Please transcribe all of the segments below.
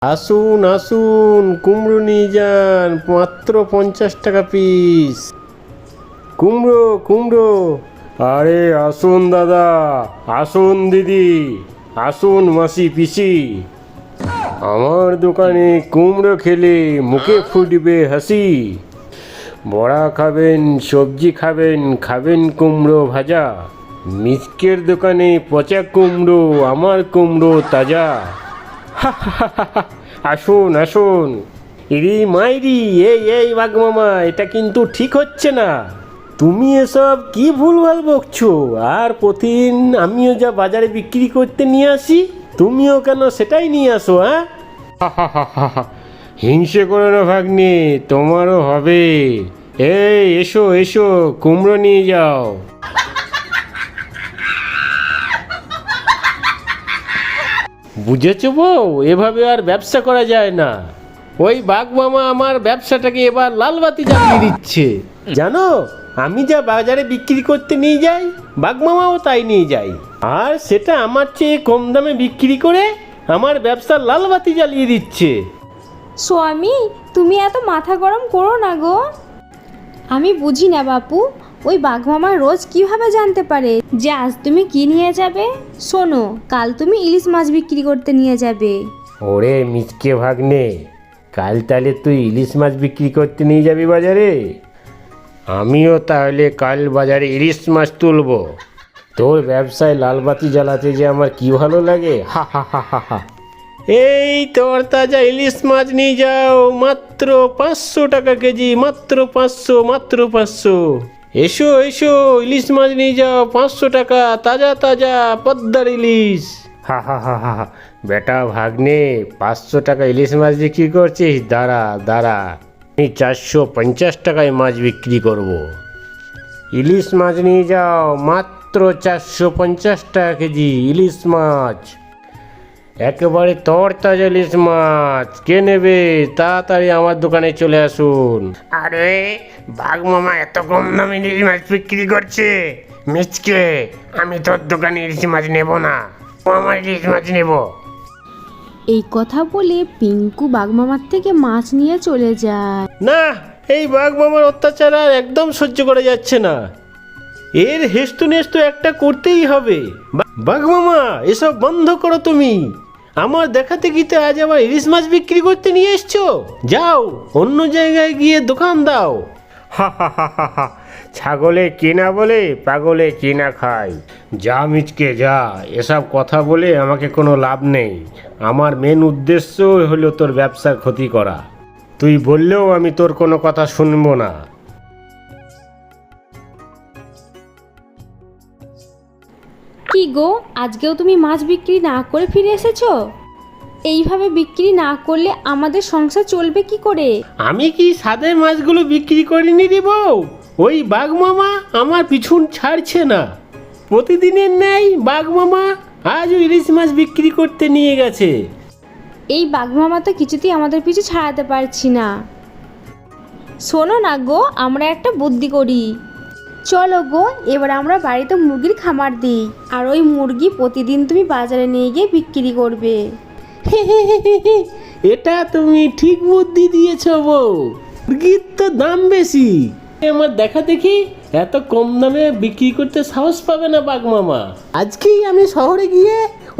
আসুন আসুন, কুমড়ো নিয়ে যান, মাত্র 50 টাকা পিস। কুমড়ো কুমড়ো। আরে আসুন দাদা, আসুন দিদি, আসুন মাসি পিসি। আমার দোকানে কুমড়ো খেলে মুখে ফুটবে হাসি। বড়া খাবেন, সবজি খাবেন, খাবেন কুমড়ো ভাজা। মিচকের দোকানে পচা কুমড়ো, আমার কুমড়ো তাজা। আসুন আসুন। ইরি মাইরি, এই বাঘ মামা, এটা কিন্তু ঠিক হচ্ছে না। তুমি এসব কি ভুলভাল বকছো? আর প্রতিদিন আমিও যা বাজারে বিক্রি করতে নিয়ে আসি, তুমিও কেন সেটাই নিয়ে আসো? হ্যাঁ, হিংসে করো না ভাগ্নে, তোমারও হবে। এই এসো এসো, কুমড়ো নিয়ে যাও। বুঝেছো বউ, এভাবে আর ব্যবসা করা যায় না। ওই বাঘ মামা আমার ব্যবসাটাকে এবার লালবাতি জ্বালিয়ে দিচ্ছে। জানো, আমি যা বাজারে বিক্রি করতে নিয়ে যাই, বাঘ মামাও তাই নিয়ে যায়। আর সেটা আমার চেয়ে কম দামে বিক্রি করে আমার ব্যবসার লালবাতি জ্বালিয়ে দিচ্ছে। স্বামী, তুমি এত মাথা গরম করো না গো। আমি বুঝি না বাপু, ওই বাঘমামা রোজ কিভাবে জানতে পারে যে আজ তুমি কি নিয়ে যাবে। শোনো, কাল তুমি ইলিশ মাছ বিক্রি করতে নিয়ে যাবে। ওরে মিচকে ভাগ্নে, কাল তাহলে তুই ইলিশ মাছ বিক্রি করতে নিয়ে যাবি বাজারে? আমিও তাহলে কাল বাজারে ইলিশ মাছ তুলবো। তোর ব্যবসায় লালবাতি জ্বালাতে যে আমার কি ভালো লাগে। হা হা হা হা হা। এই তোর তাজা ইলিশ মাছ নিয়ে যাও, মাত্র 500 টাকা কেজি, মাত্র 500, মাত্র 500। এসো এসো, ইলিশ মাছ নিয়ে যাও, 500 টাকা, তাজা তাজা পদ্মার ইলিশ। হা হা হা হা হা। বেটা ভাগ্নে, 500 টাকা ইলিশ মাছ বিক্রি করছিস? দাঁড়া দাঁড়া, আমি 450 টাকায় মাছ বিক্রি করব। ইলিশ মাছ নিয়ে যাও, মাত্র 450 টাকা কেজি ইলিশ মাছ। একেবারে তরতাজা ইলিশ মাছ। কে নেবে? তাড়াতাড়ি আমার দোকানে চলে আসুন। আরে বাঘ মামা এত কম দামে ইলিশ মাছ বিক্রি করছে? মিচকে, আমি তোর দোকানে ইলিশ মাছ নেব না, আমার ইলিশ মাছ নেব। এই কথা বলে পিঙ্কু বাঘমামার থেকে মাছ নিয়ে চলে যায়। না, এই বাঘ মামার অত্যাচার আর একদম সহ্য করা যাচ্ছে না। এর হেস্তু নেস্তু একটা করতেই হবে। বাঘ মামা, এসব বন্ধ করো তুমি। আমার দেখাতে গিতে আজ আবার ইলিশ মাছ বিক্রি করতে নিয়ে এসছো? যাও, অন্য জায়গায় গিয়ে দোকান দাও। হা হা হা হা হা। ছাগলে কিনা বলে পাগলে কিনা খায়। যা মিচকে যা, এসব কথা বলে আমাকে কোনো লাভ নেই। আমার মেন উদ্দেশ্য হলো তোর ব্যবসার ক্ষতি করা। তুই বললেও আমি তোর কোনো কথা শুনবো না। কি গো, আজকেও তুমি মাছ বিক্রি না করে ফিরে এসেছো? এইভাবে বিক্রি না করলে আমাদের সংসার চলবে কি করে? আমি কি সাদের মাছগুলো বিক্রি করিনি রে বউ? ওই বাঘ মামা আমার পিছন ছাড়ছে না। প্রতিদিনের ন্যায় বাঘ মামা আজও ইলিশ মাছ বিক্রি করতে নিয়ে গেছে। এই বাঘমামা তো কিছুতেই আমাদের পিছু ছাড়াতে পারছি না। শোনো না গো, আমরা একটা বুদ্ধি করি। চলো গো, এবার আমরা বাড়িতে মুরগির খামার দিই, আর ওই মুরগি প্রতিদিন তুমি বাজারে নিয়ে গিয়ে বিক্রি করবে। এটা তুমি ঠিক বুদ্ধি দিয়েছ বউ। মুরগির তো দাম বেশি। আমার দেখা দেখি এত কম দামে বিক্রি করতে সাহস পাবে না বাঘ মামা। আজকেই আমি শহরে গিয়ে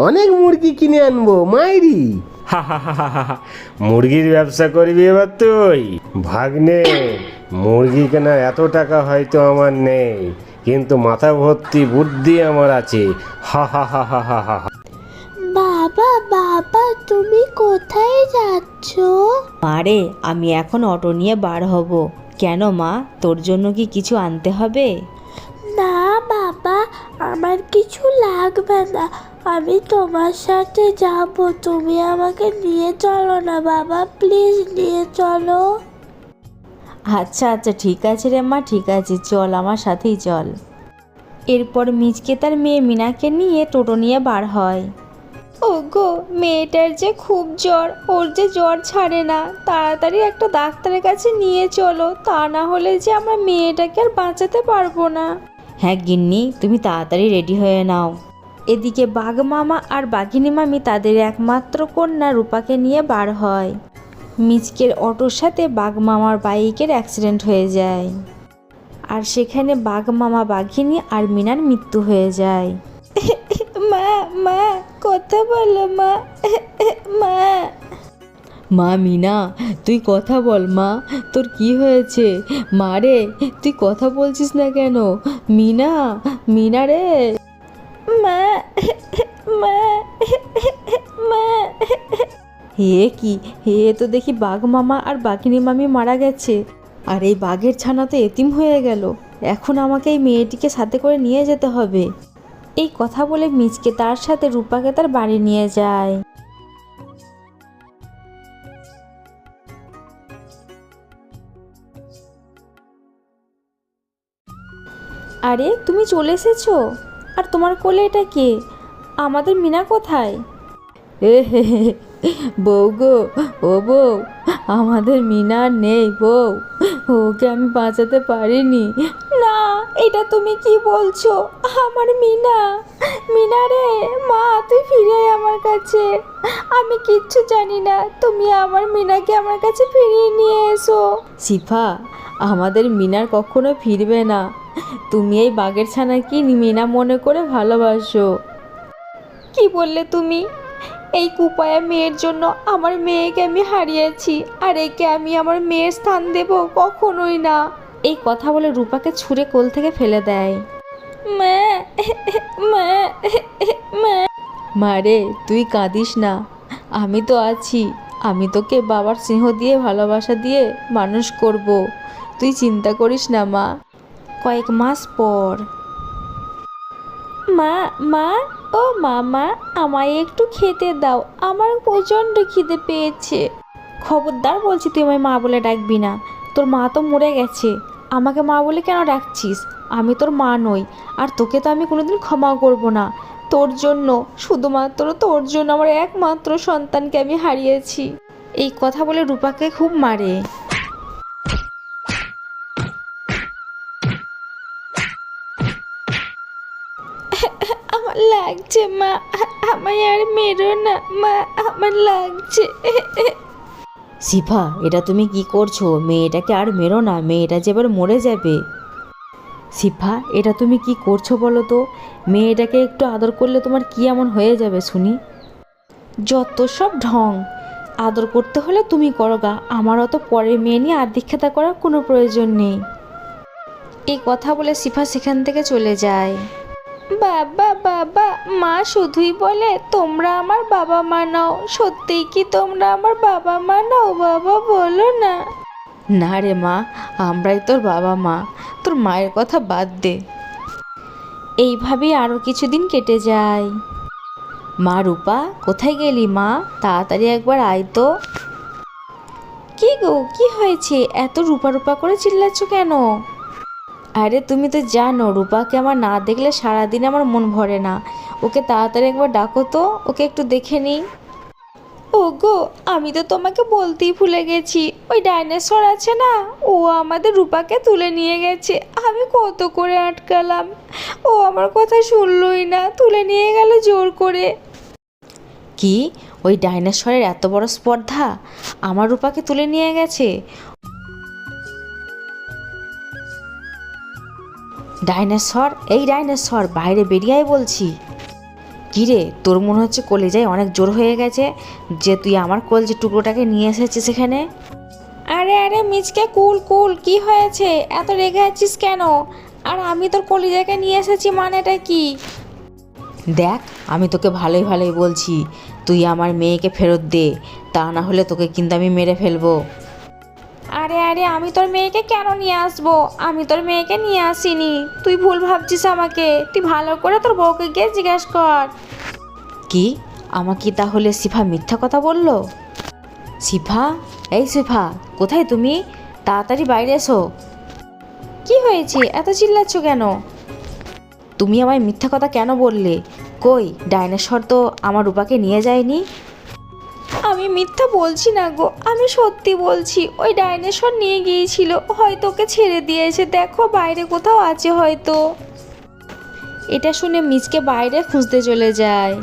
অনেক মুরগি কিনে আনবো মাইরি। হা হা হা হা হা। মুরগির ব্যবসা করবি এবার তুই? ভাগ্নে, মুরগি কেনার এত টাকা হয়তো আমার নেই, কিন্তু মাথা ভর্তি বুদ্ধি আমার আছে। হা হা হা হা হা হা। বাবা বাবা, তুমি কোথায় যাচ্ছ? মারে, আমি এখন অটো নিয়ে বার হব। কেন মা, তোর জন্য কি কিছু আনতে হবে? না বাবা, আমার কিছু লাগবে না, আমি তোমার সাথে যাব। তুমি আমাকে নিয়ে চলো না বাবা, প্লিজ নিয়ে চলো। আচ্ছা আচ্ছা, ঠিক আছে রে মা, ঠিক আছে, চল আমার সাথেই চল। এরপর মিচকে তার মেয়ে মিনাকে নিয়ে টোটো নিয়ে বার হয়। ওগো, মেয়েটার যে খুব জ্বর, ওর যে জ্বর ছাড়ে না। তাড়াতাড়ি একটা ডাক্তারের কাছে নিয়ে চলো, তা না হলে যে আমরা মেয়েটাকে আর বাঁচাতে পারবো না। হ্যাঁ গিন্নি, তুমি তাড়াতাড়ি রেডি হয়ে নাও। এদিকে বাঘ মামা আর বাঘিনী মামি তাদের একমাত্র কন্যা রূপাকে নিয়ে বার হয়। মিচকের অটোর সাথে বাঘ মামার বাইকের অ্যাক্সিডেন্ট হয়ে যায়, আর সেখানে বাঘ মামা, বাঘিনী আর মিনার মৃত্যু হয়ে যায়। মা মা কথা বলো মা, মা। মা মিনা, তুই কথা বল মা, তোর কি হয়েছে? মা রে, তুই কথা বলছিস না কেন? মিনা, মিনা রে। মা মা মা। হে কি, হে তো দেখি বাঘ মামা আর বাঘিনী মামি মারা গেছে, আর এই বাঘের ছানা তো এতিম হয়ে গেল। এখন আমাকে এই মেয়েটিকে সাথে করে নিয়ে যেতে হবে। এই কথা বলে মিচকে তার সাথে রূপাকে তার বাড়ি নিয়ে যায়। আরে তুমি চলে এসেছো? আর তোমার কোলে এটা কে? আমাদের মিনা কোথায়? এ হে হে, বউ গো, ও বউ, আমাদের মিনা আর নেই বউ, ওকে আমি বাঁচাতে পারিনি। না, এটা তুমি কি বলছো? আমার মিনা, মিনা রে, মা তুই ফিরে আয় আমার কাছে। আমি কিচ্ছু জানি না, তুমি আমার মিনাকে আমার কাছে ফিরিয়ে নিয়ে এসো। সিফা, আমাদের মিনার কখনো ফিরবে না। তুমি এই বাঘের ছানাকে মিনা মনে করে ভালোবাসো। কি বললে তুমি? এই কুপায়া মেয়ের জন্য আমার মেয়েকে আমি হারিয়েছি, আর একে আমি আমার মেয়ের স্থান দেব? কখনোই না। এই কথা বলে রূপাকে ছুঁড়ে কোল থেকে ফেলে দেয়। মা মা মা। মারে, তুই কাঁদিস না, আমি তো আছি। আমি তোকে বাবার স্নেহ দিয়ে, ভালোবাসা দিয়ে মানুষ করব, তুই চিন্তা করিস না মা। কয়েক মাস পর। মা মা, ও মামা, আমায় একটু খেতে দাও, আমার প্রচণ্ড খিদে পেয়েছে। খবরদার বলছি, তুই আমায় মা বলে ডাকবি না। তোর মা তো মরে গেছে, আমাকে মা বলে কেন ডাকছিস? আমি তোর মা নই, আর তোকে তো আমি কোনোদিন ক্ষমাও করব না। তোর জন্য, শুধুমাত্র তোর জন্য আমার একমাত্র সন্তানকে আমি হারিয়েছি। এই কথা বলে রূপাকে খুব মারে। আমার লাগছে মা, আমায় আর মেরো না মা, আমার লাগছে। সিফা, এটা তুমি কি করছো? মেয়েটাকে আর মেরো না, মেয়েটা যে এবার মরে যাবে। সিফা, এটা তুমি কি করছো বলো তো? মেয়েটাকে একটু আদর করলে তোমার কি এমন হয়ে যাবে শুনি? যত সব ঢং। আদর করতে হলে তুমি করো গা, আমার অত পরের মেয়ে নিয়ে আর দীক্ষাতা করার কোনো প্রয়োজন নেই। এই কথা বলে সিফা সেখান থেকে চলে যায়। বাবা বাবা, মা শুধুই বলে তোমরা আমার বাবা মা নাও। সত্যিই কি তোমরা আমার বাবা মা নাও? বাবা বলো না। না রে মা, আমরাই তোর বাবা মা, তোর মায়ের কথা বাদ দে। এইভাবেই আরও কিছুদিন কেটে যায়। মা রূপা, কোথায় গেলি মা? তাড়াতাড়ি একবার আয় তো। কি গো, কি হয়েছে? এত রূপা রূপা করে চিল্লাচ্ছ কেন? আরে তুমি তো জানো, রূপাকে আমার না দেখলে সারাদিন আমার মন ভরে না। ওকে তাড়াতাড়ি একবার ডাকো তো, ওকে একটু দেখে নিই। ওগো, আমি তো তোমাকে বলতেই ভুলে গেছি, ওই ডাইনোসর আছে না, ও আমাদের রূপাকে তুলে নিয়ে গেছে। আমি কত করে আটকালাম, ও আমার কথা শুনলই না, তুলে নিয়ে গেল জোর করে। কি, ওই ডাইনোসরের এত বড় স্পর্ধা? আমার রূপাকে তুলে নিয়ে গেছে? ডাইনোসর, এই ডাইনোসর, বাইরে বেরিয়ে আয় বলছি। কিরে, তোর মনে হচ্ছে কলেজায় অনেক জোর হয়ে গেছে যে তুই আমার কলজের টুকরোটাকে নিয়ে এসেছিস এখানে? আরে আরে মিচকে, কুল কুল, কি হয়েছে? এত রেগে আছিস কেন? আর আমি তোর কলিজাকে নিয়ে এসেছি মানেটা কি? দেখ, আমি তোকে ভালোই ভালোই বলছি, তুই আমার মেয়েকে ফেরত দে, তা না হলে তোকে কিন্তু আমি মেরে ফেলবো। আরে আরে, আমি তোর মেয়েকে কেন নিয়ে আসবো? আমি তোর মেয়েকে নিয়ে আসিনি, তুই ভুল ভাবছিস আমাকে। তুই ভালো করে তোর বউকে গিয়ে জিজ্ঞেস কর। কি, আমাকে তাহলে সিফা মিথ্যা কথা বললো? সিফা, এই সিফা, কোথায় তুমি? তাড়াতাড়ি বাইরে এসো। কি হয়েছে, এত চিল্লাচ্ছ কেন? তুমি আমায় মিথ্যা কথা কেন বললে? কই, ডাইনোসর তো আমার রূপাকে নিয়ে যায়নি। আমি মিথ্যা বলছি না গো, আমি সত্যি বলছি। ওই ডাইনোসর নিয়ে গিয়েছিল, হয়তো ওকে ছেড়ে দিয়েছে, দেখো বাইরে কোথাও আছে হয়তো। এটা শুনে মিচকে বাইরে খুঁজতে চলে যায়।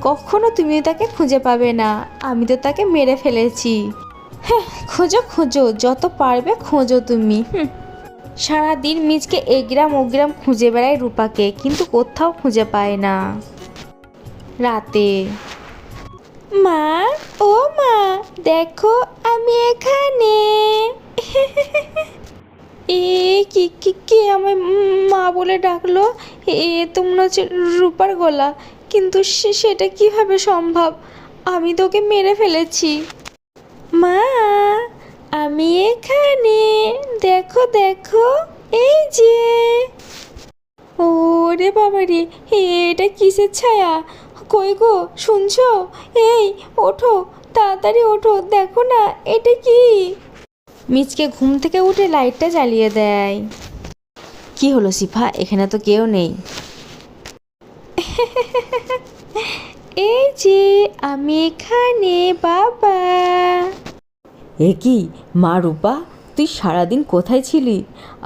কখনো তুমি তাকে খুঁজে পাবে না, আমি তো তাকে মেরে ফেলেছি। হ্যাঁ, খোঁজো খোঁজো, যত পারবে খোঁজো তুমি। সারাদিন মিচকে এগ্রাম ওগ্রাম খুঁজে বেড়ায় রূপাকে, কিন্তু কোথাও খুঁজে পায় না। রাতে, মা, ও মা, দেখো আমি এখানে। এ কি কি কে আমায় মা বলে ডাকলো? এ তো মনে হচ্ছে রূপার গলা, কিন্তু সেটা কিভাবে সম্ভব? আমি তোকে মেরে ফেলেছি। মা, আমি এখানে, দেখো দেখো, এই যে। ওরে বাবা রে, এটা কিসের ছায়া? কই গো, শুনছো? এই ওঠো, তাড়াতাড়ি ওঠো, দেখো না এটা কি। মিচকে ঘুম থেকে উঠে লাইটটা জ্বালিয়ে দেয়। কি হলো সিফা, এখানে তো কেউ নেই। এই যে আমি এখানে বাবা। এ কি মা রূপা, তুই সারাদিন কোথায় ছিলি?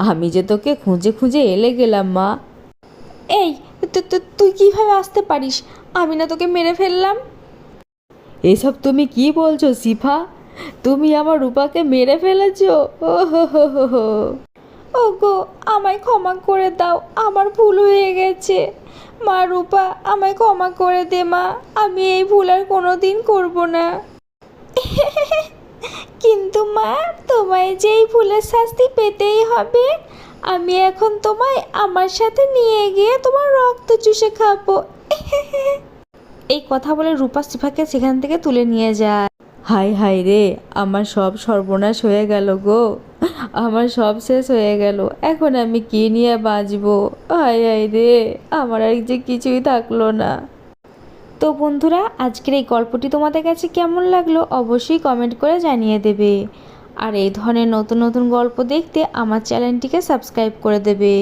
আমি যে তোকে খুঁজে খুঁজে এলে গেলাম মা। এই তুই কিভাবে আসতে পারিস? আমি না তোকে মেরে ফেললাম? এসব তুমি কি বলছো সিফা? তুমি আমার রূপাকে মেরে ফেলেছো? ও হো হো হো হো। ওগো, আমায় ক্ষমা করে দাও, আমার ভুল হয়ে গেছে। মা রূপা, আমায় ক্ষমা করে দে মা, আমি এই ভুল আর কোনো দিন করবো না। কিন্তু মা, তোমায় যে এই ভুলের শাস্তি পেতেই হবে। আমি এখন তোমায় আমার সাথে নিয়ে গিয়ে তোমার রক্ত চুষে খাবো। এই কথা বলে রূপা সিফাকে সেখান থেকে তুলে নিয়ে যায়। হায় হায় রে, আমার সব সর্বনাশ হয়ে গেল গো, আমার সব শেষ হয়ে গেল। এখন আমি কি নিয়ে বাঁচবো? হায় হায় রে, আমার আর যে কিছুই থাকলো না। তো বন্ধুরা, আজকের এই গল্পটি তোমাদের কাছে কেমন লাগলো অবশ্যই কমেন্ট করে জানিয়ে দেবে। আর এই ধরনের নতুন নতুন গল্প দেখতে আমার চ্যানেলটিকে সাবস্ক্রাইব করে দেবে।